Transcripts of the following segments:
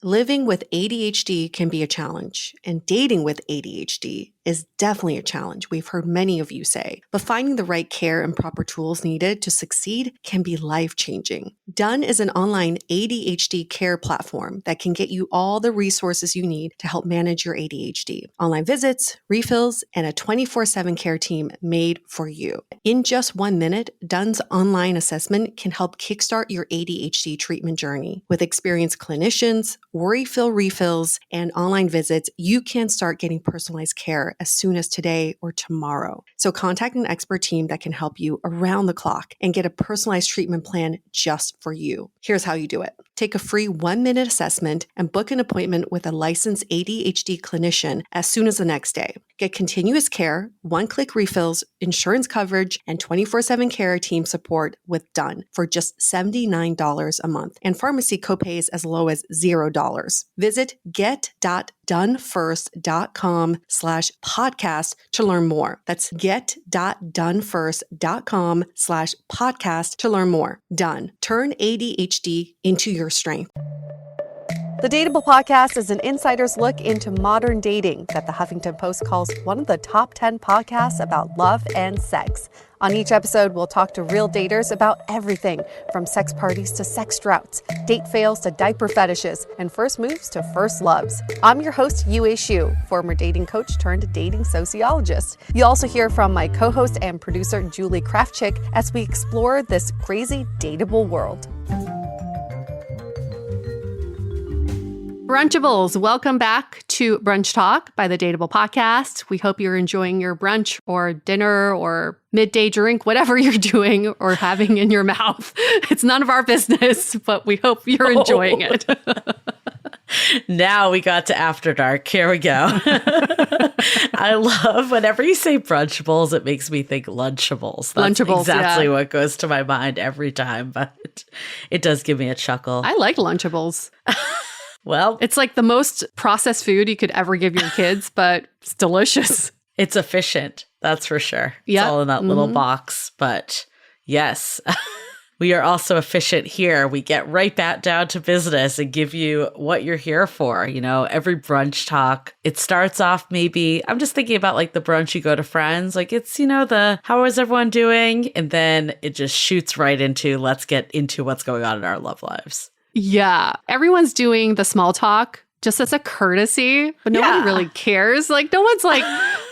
Living with ADHD can be a challenge, and dating with ADHD is definitely a challenge, we've heard many of you say. But finding the right care and proper tools needed to succeed can be life-changing. Done is an online ADHD care platform that can get you all the resources you need to help manage your ADHD. Online visits, refills, and a 24/7 care team made for you. In just 1 minute, Done's online assessment can help kickstart your ADHD treatment journey. With experienced clinicians, worry-fill refills, and online visits, you can start getting personalized care as soon as today or tomorrow. So contact an expert team that can help you around the clock and get a personalized treatment plan just for you. Here's how you do it. Take a free 1-minute assessment and book an appointment with a licensed ADHD clinician as soon as the next day. Get continuous care, one-click refills, insurance coverage, and 24/7 care team support with Done for just $79 a month, and pharmacy copays as low as $0. Visit get.donefirst.com/podcast to learn more. That's get.donefirst.com/podcast to learn more. Done. Turn ADHD into your strength. The Dateable podcast is an insider's look into modern dating that the Huffington Post calls one of the top 10 podcasts about love and sex. On each episode, we'll talk to real daters about everything from sex parties to sex droughts, date fails to diaper fetishes, and first moves to first loves. I'm your host, Yue Xu, former dating coach turned dating sociologist. You'll also hear from my co-host and producer, Julie Krafchick, as we explore this crazy dateable world. Brunchables, welcome back to Brunch Talk by the Dateable podcast. We hope you're enjoying your brunch or dinner or midday drink, whatever you're doing or having in your mouth. It's none of our business, but we hope you're enjoying it. Now we got to After Dark. Here we go. I love whenever you say brunchables, it makes me think Lunchables. That's Lunchables, exactly yeah. what goes to my mind every time, but it does give me a chuckle. I like Lunchables. Well, It's like the most processed food you could ever give your kids, but it's delicious. it's efficient. That's for sure. Yep. It's all in that little box. But yes, we are also efficient here. We get right back down to business and give you what you're here for. You know, every brunch talk, it starts off maybe, I'm just thinking about like the brunch you go to friends. Like it's, you know, the how is everyone doing? And then it just shoots right into let's get into what's going on in our love lives. Yeah. Everyone's doing the small talk just as a courtesy, but nobody really cares. Like, no one's like,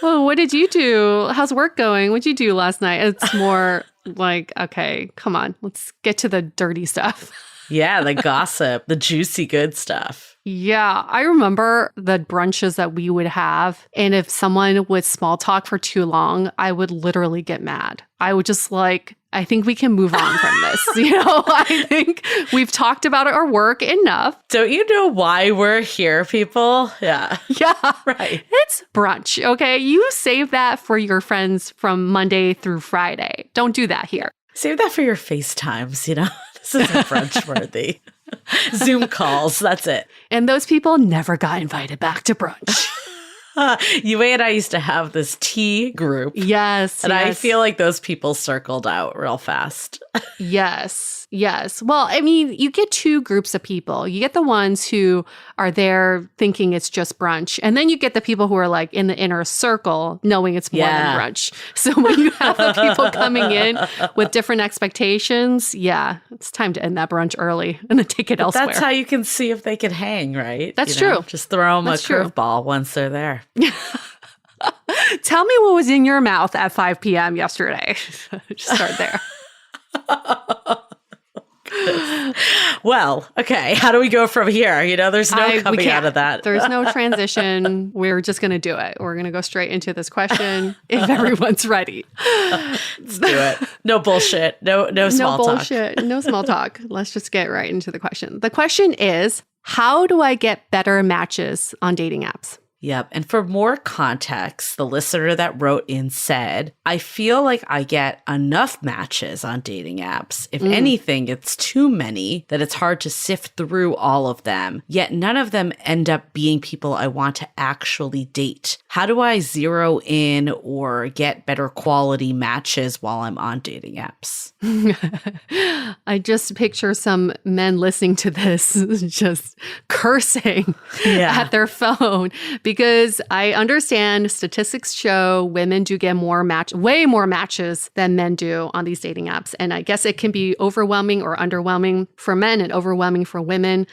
oh, what did you do? How's work going? What'd you do last night? It's more like, okay, come on, let's get to the dirty stuff. Yeah, the gossip, the juicy good stuff. Yeah, I remember the brunches that we would have. And if someone would small talk for too long, I would literally get mad. I would just like, I think we can move on from this. You know, I think we've talked about our work enough. Don't you know why we're here, people? Yeah. Yeah, Right. It's brunch, okay? You save that for your friends from Monday through Friday. Don't do that here. Save that for your FaceTimes, you know? This isn't brunch worthy. Zoom calls, that's it. And those people never got invited back to brunch. Yue and I used to have this tea group. Yes. And I yes. feel like those people circled out real fast. Yes. Yes. Well, I mean, you get two groups of people. You get the ones who are there thinking it's just brunch. And then you get the people who are like in the inner circle knowing it's more than brunch. So when you have the people coming in with different expectations, yeah, it's time to end that brunch early and then take it elsewhere. That's how you can see if they can hang, right? That's You know, true. Just throw them That's a true. curveball once they're there. Tell me what was in your mouth at 5 p.m. yesterday. Just start there. Well, okay. How do we go from here? You know, there's no we coming can't. out of that. There's no transition. We're just going to do it. We're going to go straight into this question if everyone's ready. Let's do it. No bullshit. No small No talk. bullshit. No small talk. Let's just get right into the question. The question is, how do I get better matches on dating apps? Yep. And for more context, the listener that wrote in said, I feel like I get enough matches on dating apps. If anything, it's too many that it's hard to sift through all of them, yet none of them end up being people I want to actually date. How do I zero in or get better quality matches while I'm on dating apps? I just picture some men listening to this just cursing at their phone, because I understand statistics show women do get way more matches than men do on these dating apps. And I guess it can be overwhelming or underwhelming for men and overwhelming for women.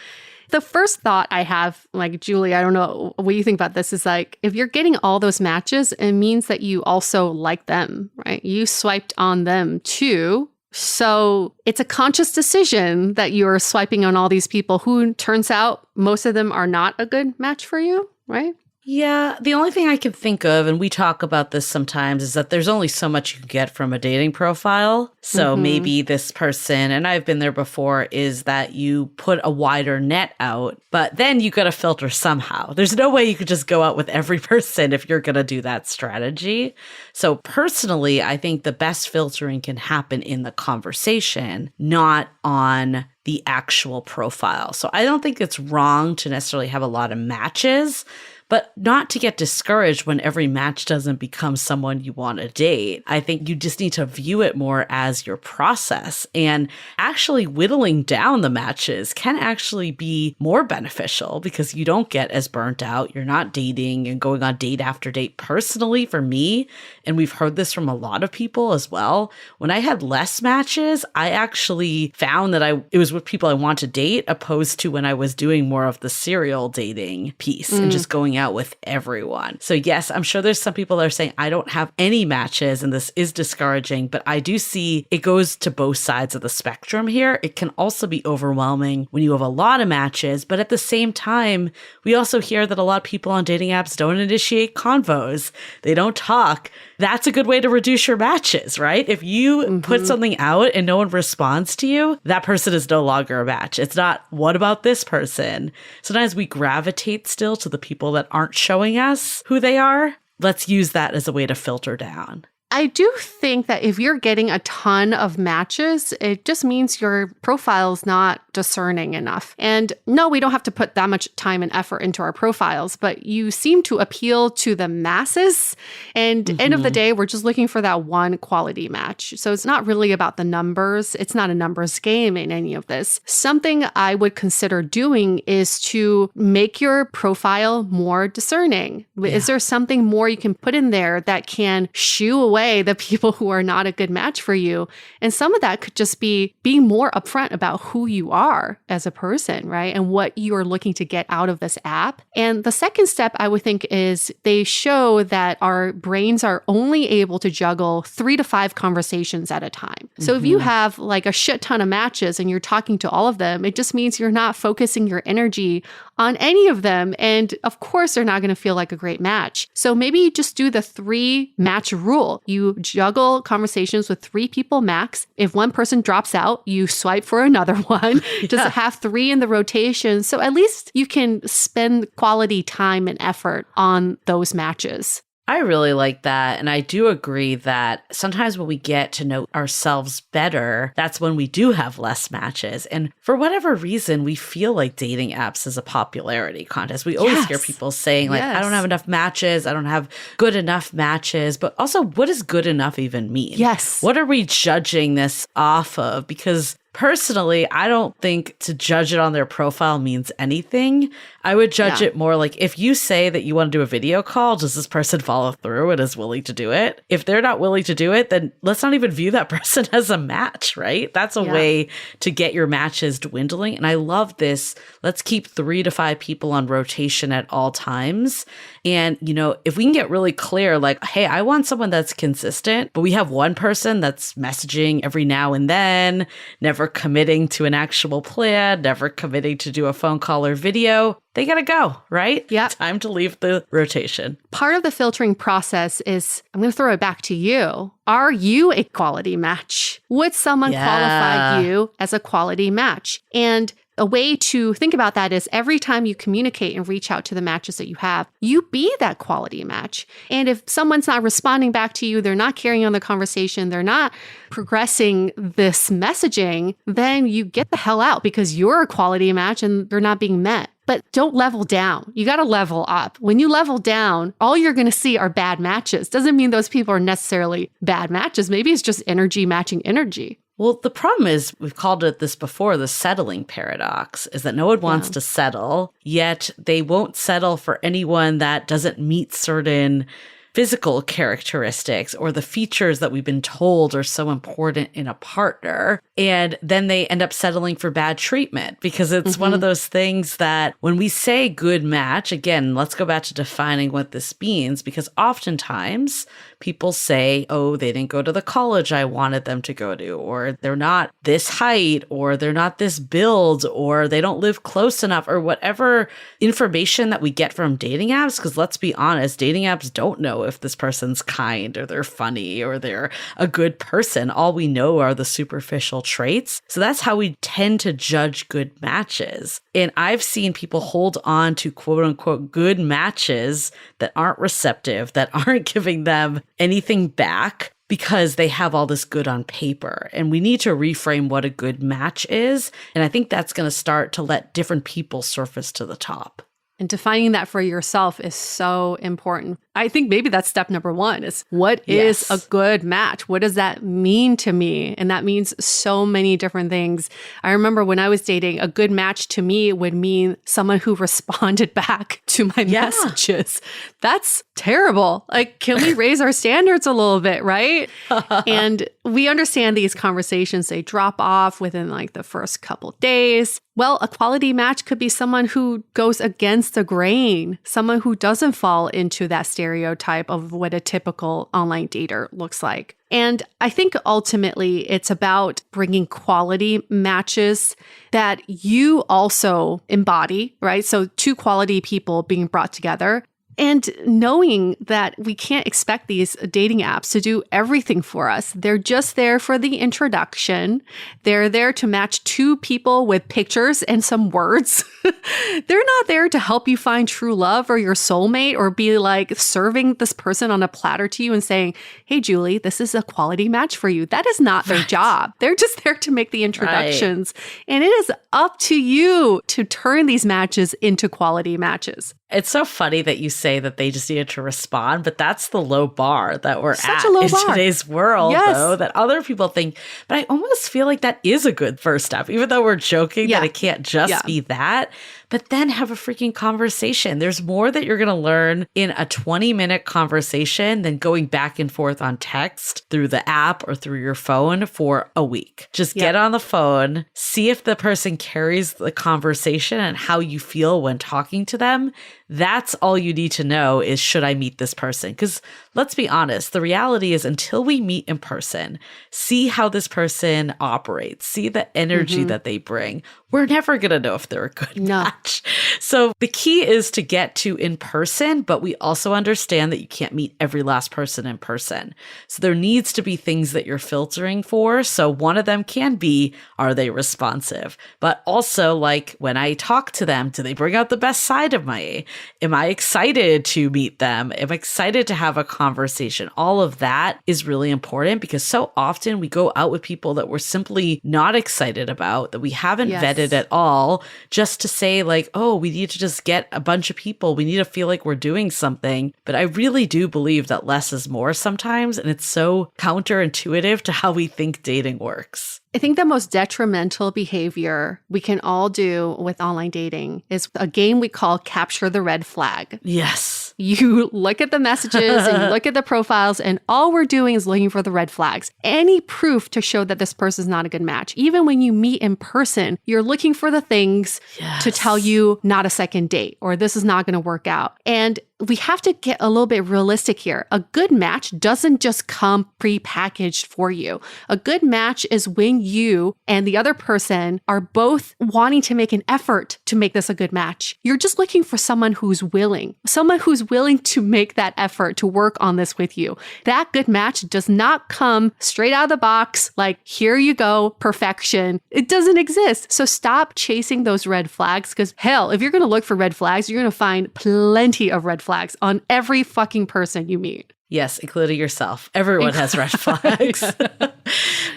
The first thought I have, like, Julie, I don't know what you think about this, is like, if you're getting all those matches, it means that you also like them, right? You swiped on them too. So it's a conscious decision that you're swiping on all these people who, turns out, most of them are not a good match for you, right? Yeah, the only thing I can think of, and we talk about this sometimes, is that there's only so much you can get from a dating profile. So maybe this person, and I've been there before, is that you put a wider net out, but then you got to filter somehow. There's no way you could just go out with every person if you're going to do that strategy. So personally, I think the best filtering can happen in the conversation, not on the actual profile. So I don't think it's wrong to necessarily have a lot of matches, but not to get discouraged when every match doesn't become someone you want to date. I think you just need to view it more as your process, and actually whittling down the matches can actually be more beneficial because you don't get as burnt out. You're not dating and going on date after date. Personally, for me, and we've heard this from a lot of people as well, when I had less matches, I actually found that it was with people I want to date, opposed to when I was doing more of the serial dating piece and just going out with everyone. So yes, I'm sure there's some people that are saying, I don't have any matches and this is discouraging, but I do see it goes to both sides of the spectrum here. It can also be overwhelming when you have a lot of matches, but at the same time, we also hear that a lot of people on dating apps don't initiate convos. They don't talk. That's a good way to reduce your matches, right? If you put something out and no one responds to you, that person is no longer a match. It's not, what about this person? Sometimes we gravitate still to the people that aren't showing us who they are. Let's use that as a way to filter down. I do think that if you're getting a ton of matches, it just means your profile is not discerning enough. And no, we don't have to put that much time and effort into our profiles, but you seem to appeal to the masses. And end of the day, we're just looking for that one quality match. So it's not really about the numbers. It's not a numbers game in any of this. Something I would consider doing is to make your profile more discerning. Yeah. Is there something more you can put in there that can shoo away the people who are not a good match for you? And some of that could just be being more upfront about who you are as a person, right? And what you are looking to get out of this app. And the second step, I would think, is they show that our brains are only able to juggle 3 to 5 conversations at a time. So if you have like a shit ton of matches and you're talking to all of them, it just means you're not focusing your energy on any of them. And of course, they're not going to feel like a great match. So maybe you just do the 3 match rule. You juggle conversations with 3 people max. If one person drops out, you swipe for another one. Just have 3 in the rotation. So at least you can spend quality time and effort on those matches. I really like that. And I do agree that sometimes when we get to know ourselves better, that's when we do have less matches. And for whatever reason, we feel like dating apps is a popularity contest. We always hear people saying like, I don't have enough matches. I don't have good enough matches. But also, what does good enough even mean? Yes. What are we judging this off of? Because personally, I don't think to judge it on their profile means anything. I would judge it more like, if you say that you want to do a video call, does this person follow through and is willing to do it? If they're not willing to do it, then let's not even view that person as a match, right? That's a way to get your matches dwindling. And I love this. Let's keep 3 to 5 people on rotation at all times. And, you know, if we can get really clear, like, hey, I want someone that's consistent, but we have one person that's messaging every now and then, never committing to an actual plan, never committing to do a phone call or video, they gotta go, right? Yeah. Time to leave the rotation. Part of the filtering process is, I'm going to throw it back to you. Are you a quality match? Would someone qualify you as a quality match? And a way to think about that is every time you communicate and reach out to the matches that you have, you be that quality match. And if someone's not responding back to you, they're not carrying on the conversation, they're not progressing this messaging, then you get the hell out because you're a quality match and they're not being met. But don't level down. You got to level up. When you level down, all you're going to see are bad matches. Doesn't mean those people are necessarily bad matches. Maybe it's just energy matching energy. Well, the problem is, we've called it this before, the settling paradox, is that no one wants to settle, yet they won't settle for anyone that doesn't meet certain physical characteristics or the features that we've been told are so important in a partner. And then they end up settling for bad treatment because it's one of those things that when we say good match, again, let's go back to defining what this means, because oftentimes people say, oh, they didn't go to the college I wanted them to go to, or they're not this height, or they're not this build, or they don't live close enough, or whatever information that we get from dating apps. Because let's be honest, dating apps don't know if this person's kind or they're funny or they're a good person. All we know are the superficial traits. So that's how we tend to judge good matches. And I've seen people hold on to quote unquote good matches that aren't receptive, that aren't giving them anything back because they have all this good on paper. And we need to reframe what a good match is. And I think that's going to start to let different people surface to the top. And defining that for yourself is so important. I think maybe that's step number one is what is a good match? What does that mean to me? And that means so many different things. I remember when I was dating, a good match to me would mean someone who responded back to my messages. That's terrible. Like, can we raise our standards a little bit, right? And we understand these conversations, they drop off within like the first couple days. Well, a quality match could be someone who goes against the grain, someone who doesn't fall into that stereotype of what a typical online dater looks like. And I think ultimately it's about bringing quality matches that you also embody, right? So two quality people being brought together. And knowing that we can't expect these dating apps to do everything for us. They're just there for the introduction. They're there to match two people with pictures and some words. They're not there to help you find true love or your soulmate or be like serving this person on a platter to you and saying, hey, Julie, this is a quality match for you. That is not their job. They're just there to make the introductions. And it is up to you to turn these matches into quality matches. It's so funny that you say that they just needed to respond, but that's the low bar that we're Such at a low in bar. Today's world, though, that other people think. But I almost feel like that is a good first step, even though we're joking that it can't just be that. But then have a freaking conversation. There's more that you're going to learn in a 20-minute conversation than going back and forth on text through the app or through your phone for a week. Just get on the phone, see if the person carries the conversation and how you feel when talking to them. That's all you need to know is, should I meet this person? Because let's be honest, the reality is until we meet in person, see how this person operates, see the energy that they bring, we're never going to know if they're a good match. So the key is to get to in person, but we also understand that you can't meet every last person in person. So there needs to be things that you're filtering for. So one of them can be, are they responsive? But also, like, when I talk to them, do they bring out the best side of me? Am I excited to meet them? Am I excited to have a conversation? All of that is really important because so often we go out with people that we're simply not excited about, that we haven't vetted at all, just to say like, oh, we need to just get a bunch of people. We need to feel like we're doing something. But I really do believe that less is more sometimes. And it's so counterintuitive to how we think dating works. I think the most detrimental behavior we can all do with online dating is a game we call Capture the Red Flag. Yes. You look at the messages and you look at the profiles, and all we're doing is looking for the red flags. Any proof to show that this person is not a good match. Even when you meet in person, you're looking for the things to tell you not a second date or this is not going to work out. And we have to get a little bit realistic here. A good match doesn't just come pre-packaged for you. A good match is when you and the other person are both wanting to make an effort to make this a good match. You're just looking for someone who's willing to make that effort to work on this with you. That good match does not come straight out of the box like, here you go, perfection. It doesn't exist. So stop chasing those red flags, because hell, if you're going to look for red flags, you're going to find plenty of red flags on every fucking person you meet. Yes, including yourself. Everyone has red flags.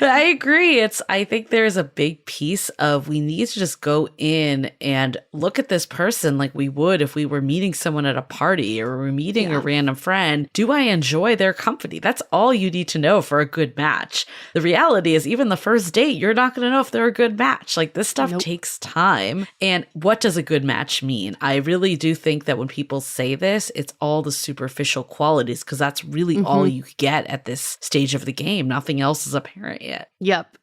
I agree. I think there's a big piece of we need to just go in and look at this person like we would if we were meeting someone at a party or we're meeting a random friend. Do I enjoy their company? That's all you need to know for a good match. The reality is even the first date, you're not going to know if they're a good match. Like this stuff takes time. And what does a good match mean? I really do think that when people say this, it's all the superficial qualities, because that's really all you get at this stage of the game. Nothing else is apparent yet. Yep.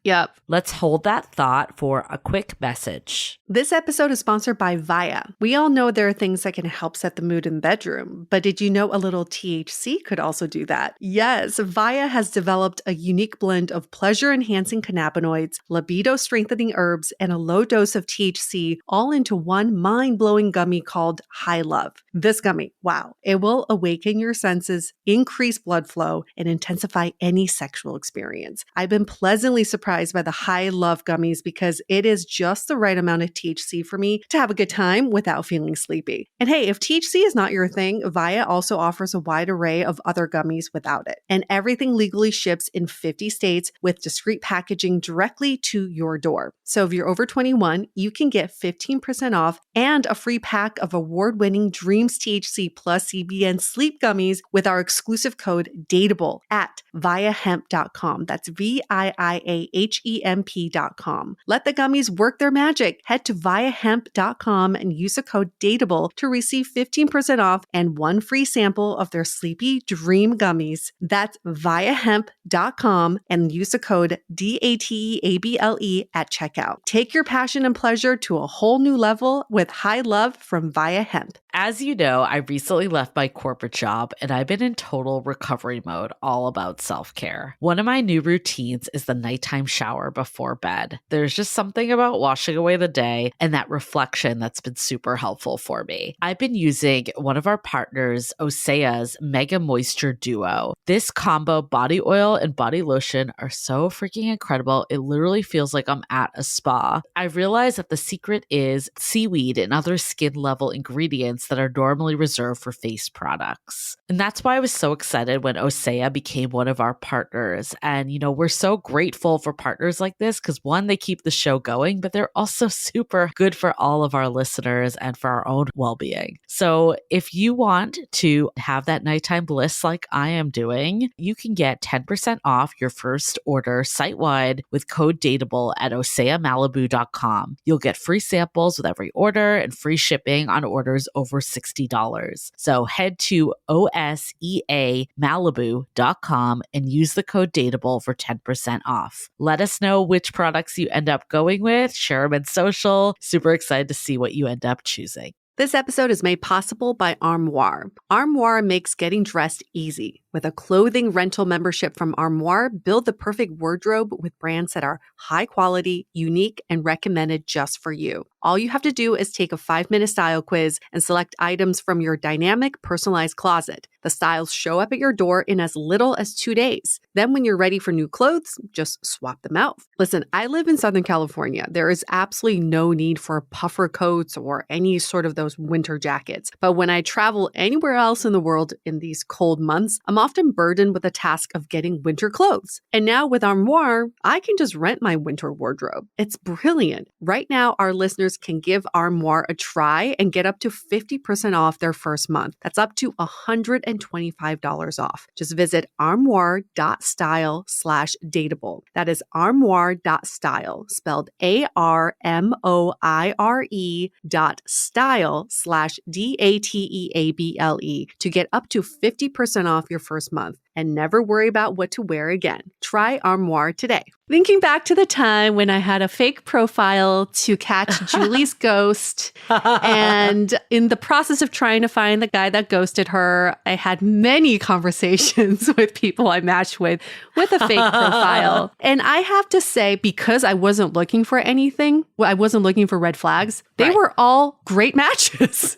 Let's hold that thought for a quick message. This episode is sponsored by Via. We all know there are things that can help set the mood in the bedroom, but did you know a little THC could also do that? Yes, Via has developed a unique blend of pleasure-enhancing cannabinoids, libido-strengthening herbs, and a low dose of THC all into one mind-blowing gummy called High Love. This gummy, wow, it will awaken your senses, increase blood flow, and intensify any sexual experience. I've been pleasantly surprised by the High Love gummies because it is just the right amount of THC for me to have a good time without feeling sleepy. And hey, if THC is not your thing, Via also offers a wide array of other gummies without it. And everything legally ships in 50 states with discreet packaging directly to your door. So if you're over 21, you can get 15% off and a free pack of award-winning Dreams THC plus CBN sleep gummies with our exclusive code DATEABLE at viahemp.com. That's VIIAHEMP.com. Let the gummies work their magic. Head to viahemp.com and use the code DATEABLE to receive 15% off and one free sample of their Sleepy Dream gummies. That's viahemp.com and use the code DATEABLE at checkout. Take your passion and pleasure to a whole new level with High Love from Via Hemp. As you know, I recently left my corporate job and I've been in total recovery mode, all about self-care. One of my new routines is the nighttime shower before bed. There's just something about washing away the day and that reflection that's been super helpful for me. I've been using one of our partners, Osea's Mega Moisture Duo. This combo body oil and body lotion are so freaking incredible. It literally feels like I'm at a spa. I realized that the secret is seaweed and other skin level ingredients that are normally reserved for face products. And that's why I was so excited when Osea became one of our partners. And, we're so grateful for partners like this because one, they keep the show going, but they're also super good for all of our listeners and for our own well-being. So if you want to have that nighttime bliss like I am doing, you can get 10% off your first order site-wide with code DATEABLE at oseamalibu.com. You'll get free samples with every order and free shipping on orders over $60. So head to oseamalibu.com and use the code DATEABLE for 10% off. Let us know which products you end up going with. Share them in social. Super excited to see what you end up choosing. This episode is made possible by Armoire. Armoire makes getting dressed easy. With a clothing rental membership from Armoire, build the perfect wardrobe with brands that are high quality, unique, and recommended just for you. All you have to do is take a 5-minute style quiz and select items from your dynamic, personalized closet. The styles show up at your door in as little as 2 days. Then when you're ready for new clothes, just swap them out. Listen, I live in Southern California. There is absolutely no need for puffer coats or any sort of those winter jackets. But when I travel anywhere else in the world in these cold months, I'm often burdened with the task of getting winter clothes. And now with Armoire, I can just rent my winter wardrobe. It's brilliant. Right now, our listeners can give Armoire a try and get up to 50% off their first month. That's up to $125 off. Just visit armoire.style/dateable. That is armoire.style, spelled ARMOIRE.style/DATEABLE to get up to 50% off your first month. and never worry about what to wear again. Try Armoire today. Thinking back to the time when I had a fake profile to catch Julie's ghost, and in the process of trying to find the guy that ghosted her, I had many conversations with people I matched with a fake profile. And I have to say, because I wasn't looking for anything, I wasn't looking for red flags, they were all great matches.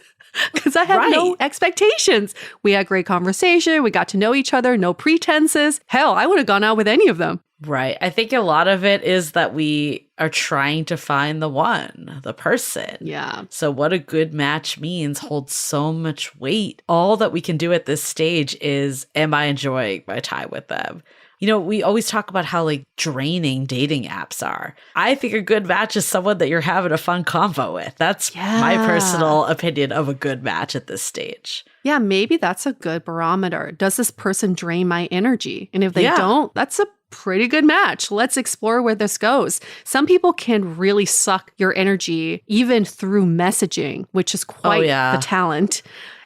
Because I had no expectations. We had great conversation. We got to know each other. No pretenses. Hell, I would have gone out with any of them. Right. I think a lot of it is that we are trying to find the one, the person. Yeah. So what a good match means holds so much weight. All that we can do at this stage is, am I enjoying my time with them? You know, we always talk about how like draining dating apps are. I think a good match is someone that you're having a fun convo with. That's my personal opinion of a good match at this stage. Yeah, maybe that's a good barometer. Does this person drain my energy? And if they don't, that's a pretty good match. Let's explore where this goes. Some people can really suck your energy even through messaging, which is quite the talent.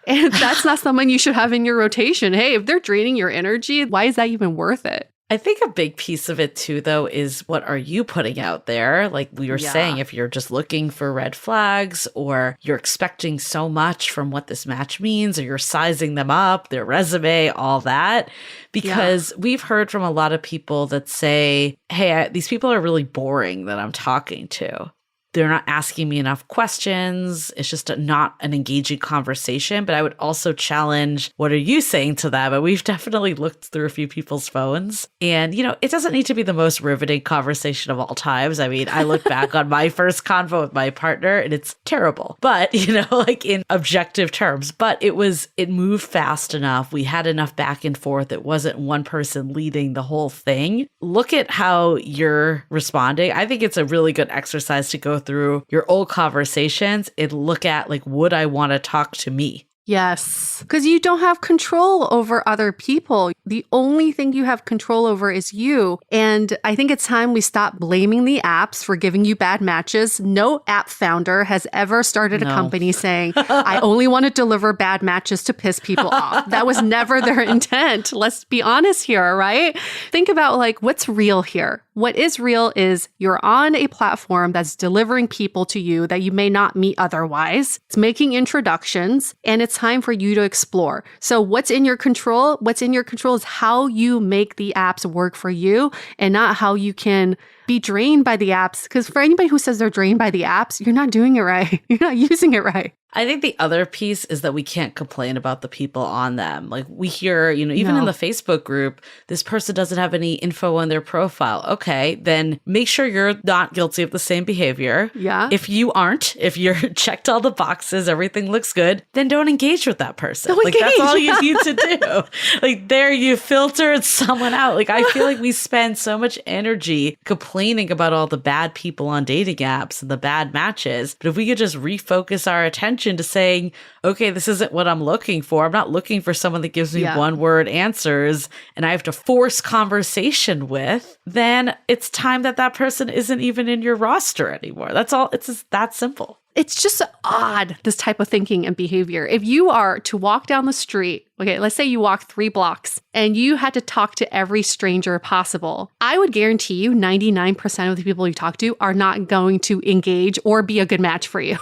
And that's not someone you should have in your rotation. Hey, if they're draining your energy, why is that even worth it? I think a big piece of it too, though, is what are you putting out there? Like we were saying, if you're just looking for red flags or you're expecting so much from what this match means, or you're sizing them up, their resume, all that, because we've heard from a lot of people that say, hey, these people are really boring that I'm talking to. They're not asking me enough questions. It's just not an engaging conversation. But I would also challenge, what are you saying to them? And we've definitely looked through a few people's phones. And, you know, it doesn't need to be the most riveting conversation of all times. I mean, I look back on my first convo with my partner and it's terrible. But, you know, like in objective terms. But it moved fast enough. We had enough back and forth. It wasn't one person leading the whole thing. Look at how you're responding. I think it's a really good exercise to go through your old conversations and look at like, would I want to talk to me? Yes, because you don't have control over other people. The only thing you have control over is you. And I think it's time we stop blaming the apps for giving you bad matches. No app founder has ever started a company saying, I only want to deliver bad matches to piss people off. That was never their intent. Let's be honest here, right? Think about like, what's real here? What is real is you're on a platform that's delivering people to you that you may not meet otherwise. It's making introductions, and it's time for you to explore. So what's in your control? What's in your control is how you make the apps work for you and not how you can be drained by the apps. Because for anybody who says they're drained by the apps, you're not doing it right. You're not using it right. I think the other piece is that we can't complain about the people on them. Like we hear, you know, even in the Facebook group, this person doesn't have any info on their profile. Okay, then make sure you're not guilty of the same behavior. Yeah. If you aren't, if you're checked all the boxes, everything looks good, then don't engage with that person. That's all you need to do. Like there you filtered someone out. Like I feel like we spend so much energy complaining about all the bad people on dating apps and the bad matches. But if we could just refocus our attention to saying, okay, this isn't what I'm looking for. I'm not looking for someone that gives me one word answers and I have to force conversation with, then it's time that person isn't even in your roster anymore. That's all. It's just that simple. It's just odd, this type of thinking and behavior. If you are to walk down the street, okay, let's say you walk 3 blocks and you had to talk to every stranger possible, I would guarantee you 99% of the people you talk to are not going to engage or be a good match for you.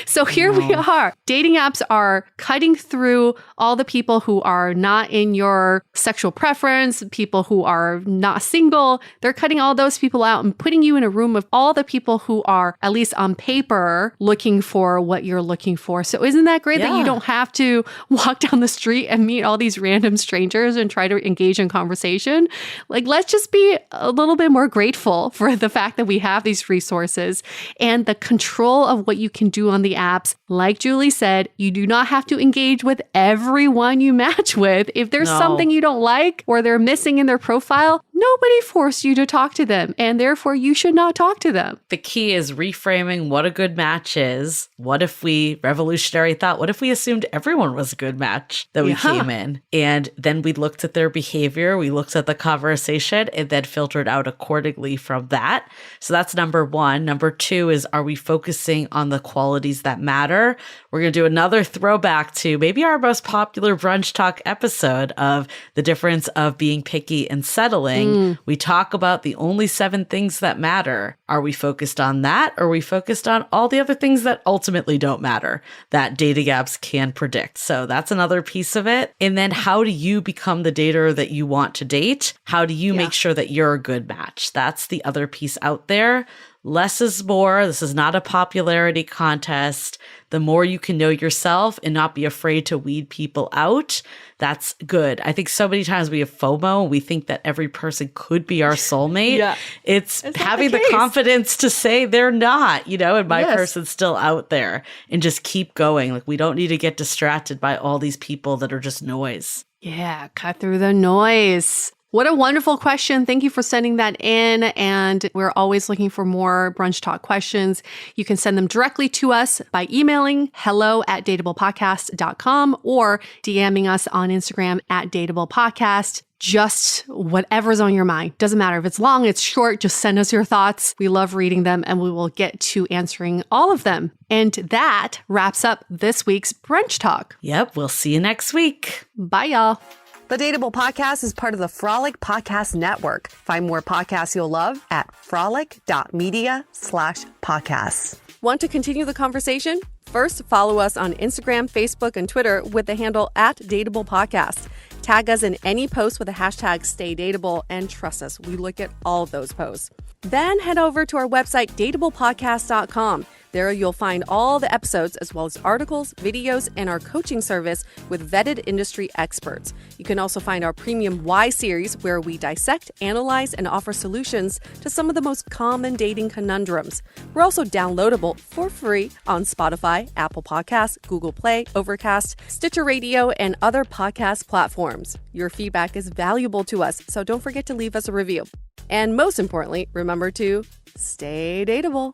So here we are. Dating apps are cutting through all the people who are not in your sexual preference, people who are not single. They're cutting all those people out and putting you in a room of all the people who are, at least on paper, looking for what you're looking for. So isn't that great that you don't have to walk down the street and meet all these random strangers and try to engage in conversation? Like, let's just be a little bit more grateful for the fact that we have these resources and the control of what you can do on the apps. Like Julie said, you do not have to engage with everyone you match with. If there's something you don't like or they're missing in their profile, Nobody forced you to talk to them, and therefore you should not talk to them. The key is reframing what a good match is. What if we, revolutionary thought, what if we assumed everyone was a good match that we came in? And then we looked at their behavior, we looked at the conversation, and then filtered out accordingly from that. So that's number one. Number two is, are we focusing on the qualities that matter? We're going to do another throwback to maybe our most popular brunch talk episode of the difference of being picky and settling. We talk about the only 7 things that matter. Are we focused on that? Or are we focused on all the other things that ultimately don't matter that dating apps can predict? So that's another piece of it. And then how do you become the dater that you want to date? How do you make sure that you're a good match? That's the other piece out there. Less is more. This is not a popularity contest. The more you can know yourself and not be afraid to weed people out, that's good. I think so many times we have FOMO. We think that every person could be our soulmate. It's having the confidence to say they're not, and my person's still out there, and just keep going. Like, we don't need to get distracted by all these people that are just noise. Yeah, cut through the noise. What a wonderful question. Thank you for sending that in. And we're always looking for more Brunch Talk questions. You can send them directly to us by emailing hello@dateablepodcast.com or DMing us on Instagram @dateablepodcast. Just whatever's on your mind. Doesn't matter if it's long, it's short, just send us your thoughts. We love reading them and we will get to answering all of them. And that wraps up this week's Brunch Talk. Yep, we'll see you next week. Bye, y'all. The Dateable Podcast is part of the Frolic Podcast Network. Find more podcasts you'll love at frolic.media/podcasts. Want to continue the conversation? First, follow us on Instagram, Facebook, and Twitter with the handle @DateablePodcast. Tag us in any post with the hashtag StayDateable, and trust us, we look at all of those posts. Then head over to our website, dateablepodcast.com. There you'll find all the episodes as well as articles, videos, and our coaching service with vetted industry experts. You can also find our premium Why series where we dissect, analyze, and offer solutions to some of the most common dating conundrums. We're also downloadable for free on Spotify, Apple Podcasts, Google Play, Overcast, Stitcher Radio, and other podcast platforms. Your feedback is valuable to us, so don't forget to leave us a review. And most importantly, remember to stay dateable.